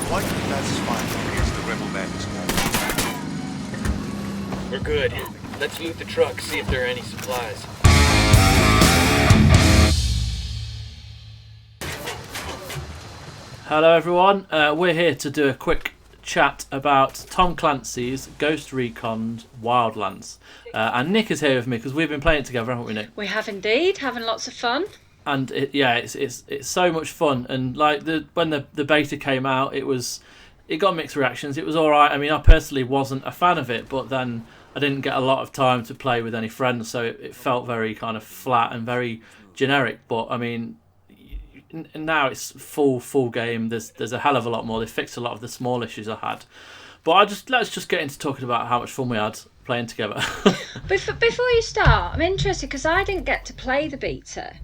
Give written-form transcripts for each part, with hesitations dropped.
What? That's fine. Here's the rebel bandits. We're good. Let's loot the truck, see if there are any supplies. Hello everyone, we're here to do a quick chat about Tom Clancy's Ghost Recon's Wildlands. And Nick is here with me because we've been playing it together, haven't we, Nick? We have indeed, having lots of fun. And it's so much fun. And like when the beta came out, it got mixed reactions. It was all right. I mean, I personally wasn't a fan of it, but then I didn't get a lot of time to play with any friends, so it felt very kind of flat and very generic. But I mean, now it's full game. There's a hell of a lot more. They fixed a lot of the small issues I had. But let's just get into talking about how much fun we had playing together. Before you start, I'm interested because I didn't get to play the beta.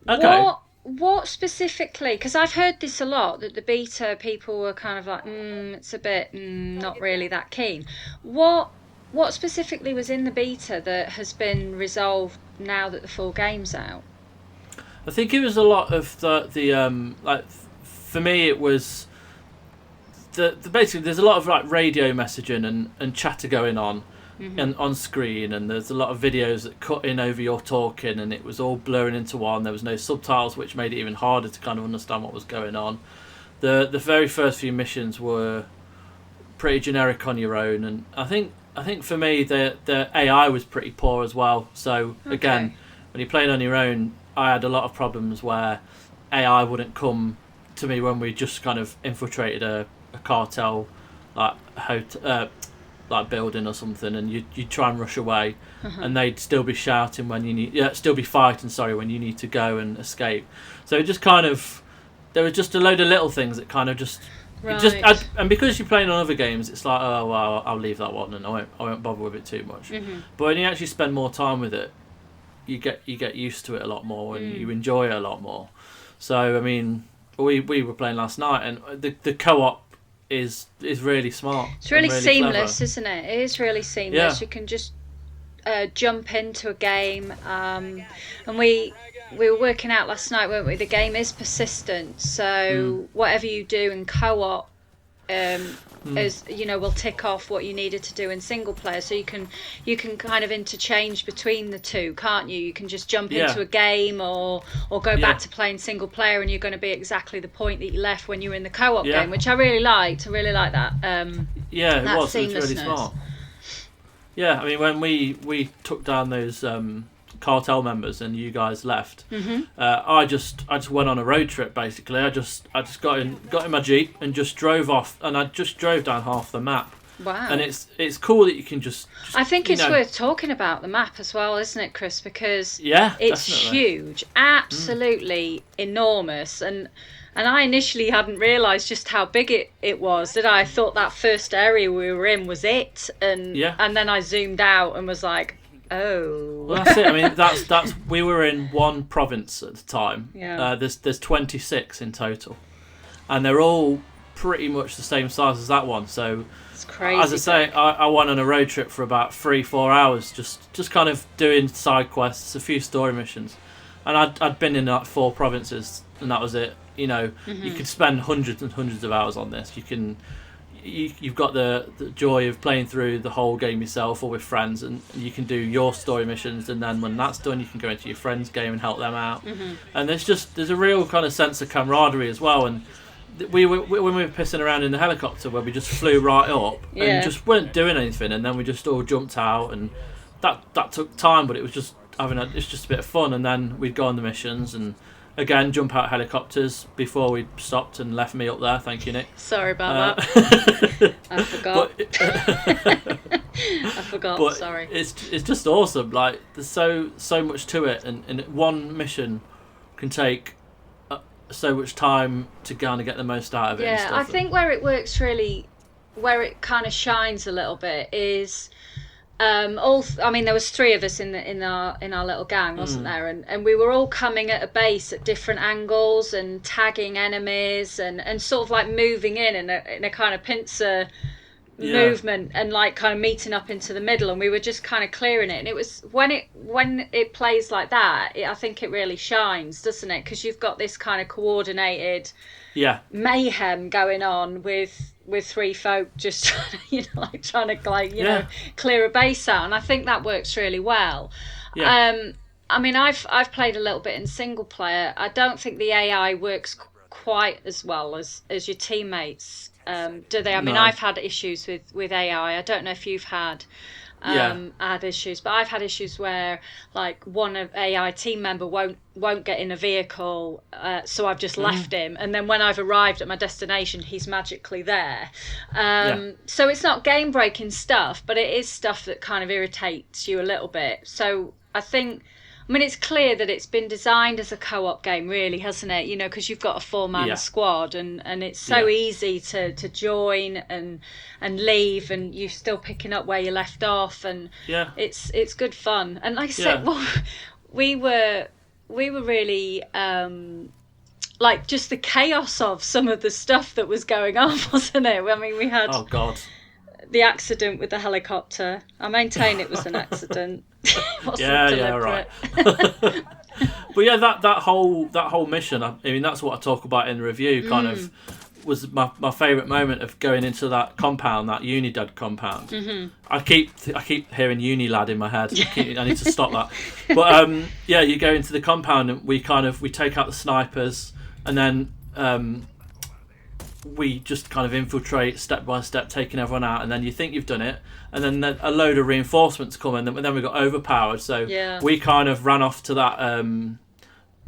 Okay. What specifically? Because I've heard this a lot, that the beta people were kind of like, it's a bit not really that keen. What specifically was in the beta that has been resolved now that the full game's out? I think it was a lot of the like for me it was the basically there's a lot of like radio messaging and chatter going on. Mm-hmm. And on screen, and there's a lot of videos that cut in over your talking, and it was all blurring into one. There was no subtitles, which made it even harder to kind of understand what was going on. The very first few missions were pretty generic on your own, and I think for me the AI was pretty poor as well. So again, when you're playing on your own, I had a lot of problems where AI wouldn't come to me when we just kind of infiltrated a cartel like building or something, and you try and rush away, and they'd still be shouting when you need, still be fighting. Sorry, when you need to go and escape. So it just kind of, there was just a load of little things that kind of just, Right. and because you're playing on other games, it's like, oh well, I'll leave that one and I won't bother with it too much. Mm-hmm. But when you actually spend more time with it, you get used to it a lot more and you enjoy it a lot more. So I mean, we were playing last night, and the co-op is really smart. It's really seamless, clever. isn't it? It is really seamless. You can just jump into a game, and we were working out last night, weren't we? The game is persistent, so whatever you do in co-op, is will tick off what you needed to do in single player. So you can kind of interchange between the two, can't you? You can just jump into a game or go back to playing single player, and you're going to be exactly the point that you left when you were in the co-op game, which I really liked. I really like that. It was really smart. Yeah, I mean, when we took down those cartel members and you guys left, I just went on a road trip. Basically, I just got in my Jeep and just drove off, and I just drove down half the map. Wow! And it's cool that you can just I think it's worth talking about the map as well, isn't it, Chris? Because it's definitely huge, absolutely enormous, and I initially hadn't realised just how big it was. That I thought that first area we were in was it, and then I zoomed out and was like, oh. Well, that's it. I mean, that's we were in one province at the time. Yeah. There's 26 in total, and they're all pretty much the same size as that one. So it's crazy. As I say, I went on a road trip for about 3-4 hours, just kind of doing side quests, a few story missions, and I'd been in like 4 provinces, and that was it. You could spend hundreds and hundreds of hours on this. You've got the joy of playing through the whole game yourself or with friends, and you can do your story missions, and then when that's done you can go into your friend's game and help them out. And there's a real kind of sense of camaraderie as well. And when we were pissing around in the helicopter where we just flew right up and just weren't doing anything, and then we just all jumped out, and that took time, but it was just it's just a bit of fun. And then we'd go on the missions and again jump out helicopters before we stopped and left me up there. Thank you, Nick. Sorry about that. I forgot. I forgot. But sorry. It's just awesome. Like there's so much to it, and one mission can take so much time to kind of get the most out of it. Yeah, I think where it works really, where it kind of shines a little bit is. There was 3 of us in our little gang, wasn't there? And we were all coming at a base at different angles and tagging enemies and sort of like moving in a kind of pincer movement, and like kind of meeting up into the middle, and we were just kind of clearing it. And it was when it plays like that, I think it really shines, doesn't it? Because you've got this kind of coordinated mayhem going on with 3 folk just trying to clear a base out, and I think that works really well. I mean, I've played a little bit in single player. I don't think the AI works quite as well as your teammates do. They? I mean, I've had issues with AI. I don't know if you've had issues, but I've had issues where like one of AI team member won't get in a vehicle, so I've just left him, and then when I've arrived at my destination, he's magically there. So it's not game breaking stuff, but it is stuff that kind of irritates you a little bit. So I mean, it's clear that it's been designed as a co-op game, really, hasn't it? Because you've got a 4-man squad, and it's so easy to join and leave, and you're still picking up where you left off, and it's good fun. And like I said, we were really like just the chaos of some of the stuff that was going on, wasn't it? I mean, we had the accident with the helicopter. I maintain it was an accident. Right. But that whole mission, I mean, that's what I talk about in the review, kind of was my favourite moment of going into that compound, that Unidad compound. I keep hearing Unilad in my head. I need to stop that. But you go into the compound, and we take out the snipers, and then we just kind of infiltrate step by step, taking everyone out, and then you think you've done it, and then a load of reinforcements come in, and then we got overpowered. So we kind of ran off to that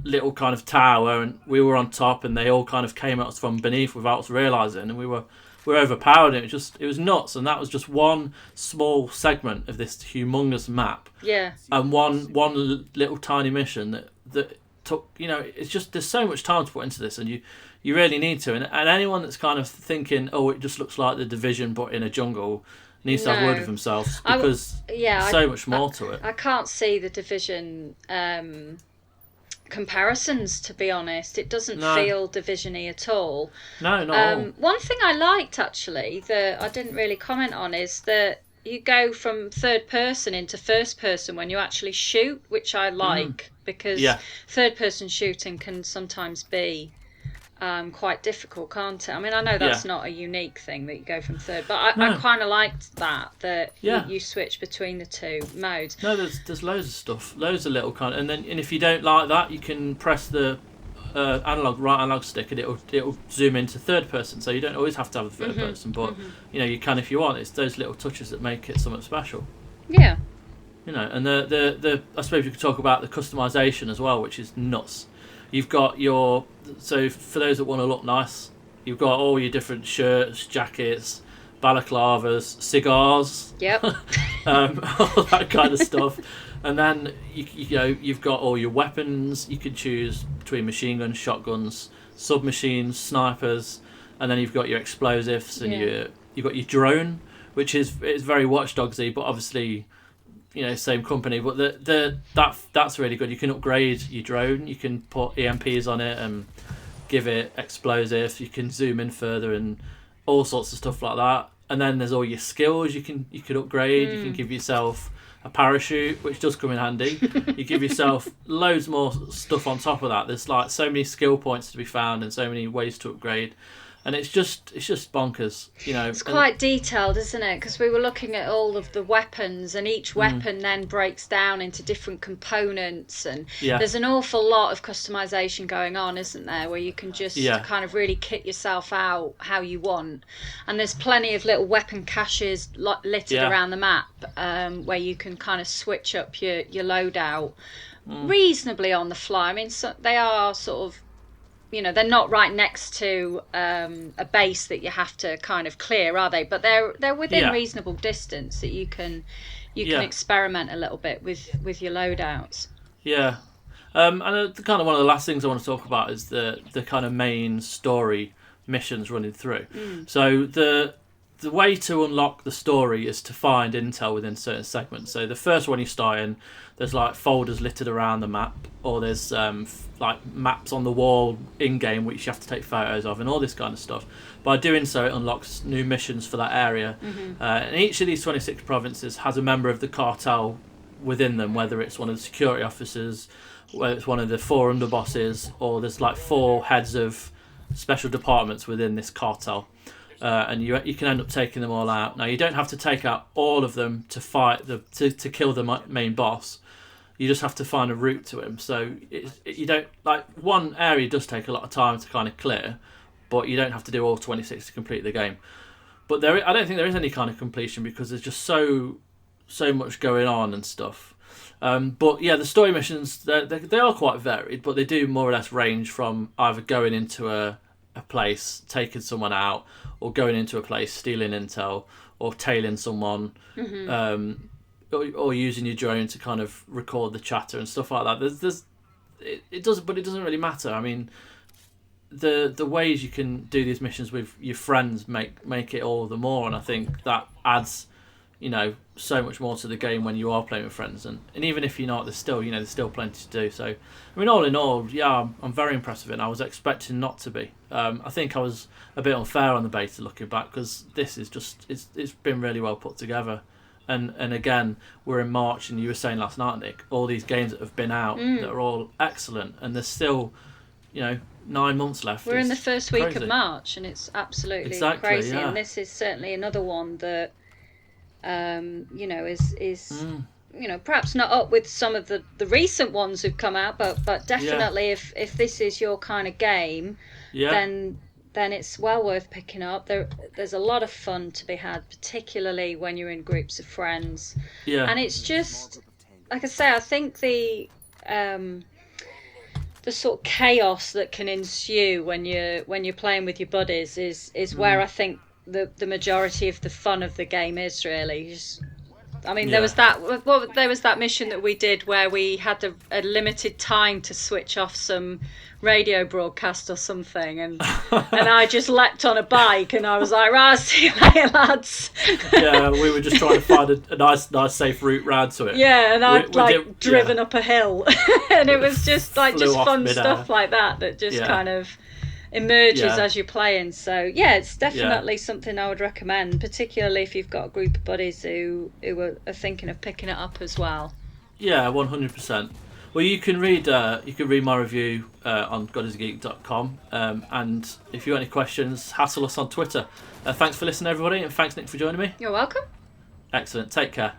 little kind of tower, and we were on top, and they all kind of came at us from beneath without us realising, and we were overpowered. And it was nuts, and that was just one small segment of this humongous map. And one little tiny mission that took, it's just, there's so much time to put into this, and you really need to. And anyone that's kind of thinking, oh, it just looks like The Division but in a jungle, needs to have a word with themselves, because there's so much more to it. I can't see The Division comparisons, to be honest. It doesn't feel Division-y at all. No, not at all. One thing I liked, actually, that I didn't really comment on, is that you go from third person into first person when you actually shoot, which I like, because third person shooting can sometimes be quite difficult, can't it? I mean, I know that's not a unique thing that you go from third, but I kind of liked that you switch between the two modes. No, there's loads of stuff, loads of little kind of, and if you don't like that, you can press the right analog stick, and it'll zoom into third person, so you don't always have to have the third person, but you can if you want. It's those little touches that make it something special. And the I suppose you could talk about the customization as well, which is nuts. You've got so for those that want to look nice, you've got all your different shirts, jackets, balaclavas, cigars, all that kind of stuff. And then you've got all your weapons. You can choose between machine guns, shotguns, submachines, snipers, and then you've got your explosives, and you've got your drone, which is very Watch Dogsy, but obviously same company. But that's really good. You can upgrade your drone. You can put EMPs on it and give it explosives. You can zoom in further and all sorts of stuff like that. And then there's all your skills. You can upgrade. You can give yourself a parachute, which does come in handy. You give yourself loads more stuff on top of that. There's like so many skill points to be found and so many ways to upgrade. And it's just bonkers, It's quite detailed, isn't it? Because we were looking at all of the weapons, and each weapon then breaks down into different components, and there's an awful lot of customization going on, isn't there? Where you can just kind of really kit yourself out how you want. And there's plenty of little weapon caches littered around the map, where you can kind of switch up your loadout reasonably on the fly. I mean, they are sort of, they're not right next to a base that you have to kind of clear, are they? But they're within reasonable distance that you can experiment a little bit with your loadouts. Yeah, and kind of one of the last things I want to talk about is the kind of main story missions running through. So the way to unlock the story is to find intel within certain segments. So the first one you start in, there's like folders littered around the map, or there's like maps on the wall in-game which you have to take photos of, and all this kind of stuff. By doing so, it unlocks new missions for that area. And each of these 26 provinces has a member of the cartel within them, whether it's one of the security officers, whether it's one of the 4 underbosses, or there's like 4 heads of special departments within this cartel, and you can end up taking them all out. Now you don't have to take out all of them to fight to kill the main boss. You just have to find a route to him. So you don't like one area does take a lot of time to kind of clear, but you don't have to do all 26 to complete the game. But I don't think there is any kind of completion because there's just so much going on and stuff. But yeah, the story missions they are quite varied, but they do more or less range from either going into a place, taking someone out, or going into a place, stealing intel, or tailing someone, or using your drone to kind of record the chatter and stuff like that. It doesn't really matter. I mean, the ways you can do these missions with your friends make it all the more, and I think that adds, so much more to the game when you are playing with friends, and even if you're not, there's still plenty to do. So, I mean, all in all, yeah, I'm very impressed with it, and I was expecting not to be. I think I was a bit unfair on the beta looking back, because this is just it's been really well put together. And again, we're in March, and you were saying last night, Nick, all these games that have been out that are all excellent, and there's still, 9 months left. We're in the first week of March, and it's absolutely crazy. Yeah. And this is certainly another one that, is perhaps not up with some of the recent ones who've come out, but definitely if this is your kind of game, then it's well worth picking up. There's a lot of fun to be had, particularly when you're in groups of friends. Yeah. And it's just, like I say, I think the sort of chaos that can ensue when you're playing with your buddies is where I think the majority of the fun of the game is really. There was that mission that we did where we had a limited time to switch off some radio broadcast or something, and I just leapt on a bike and I was like, right, see you later, lads. Yeah, we were just trying to find a nice safe route round to it. Yeah, and I'd driven up a hill and it was just fun stuff like that just kind of emerges as you're playing. So yeah, it's definitely something I would recommend, particularly if you've got a group of buddies who are thinking of picking it up as well. Yeah, 100%. Well, you can read my review on godisgeek.com, and if you got any questions, hassle us on Twitter. Thanks for listening, everybody, and thanks, Nick, for joining me. You're welcome. Excellent. Take care.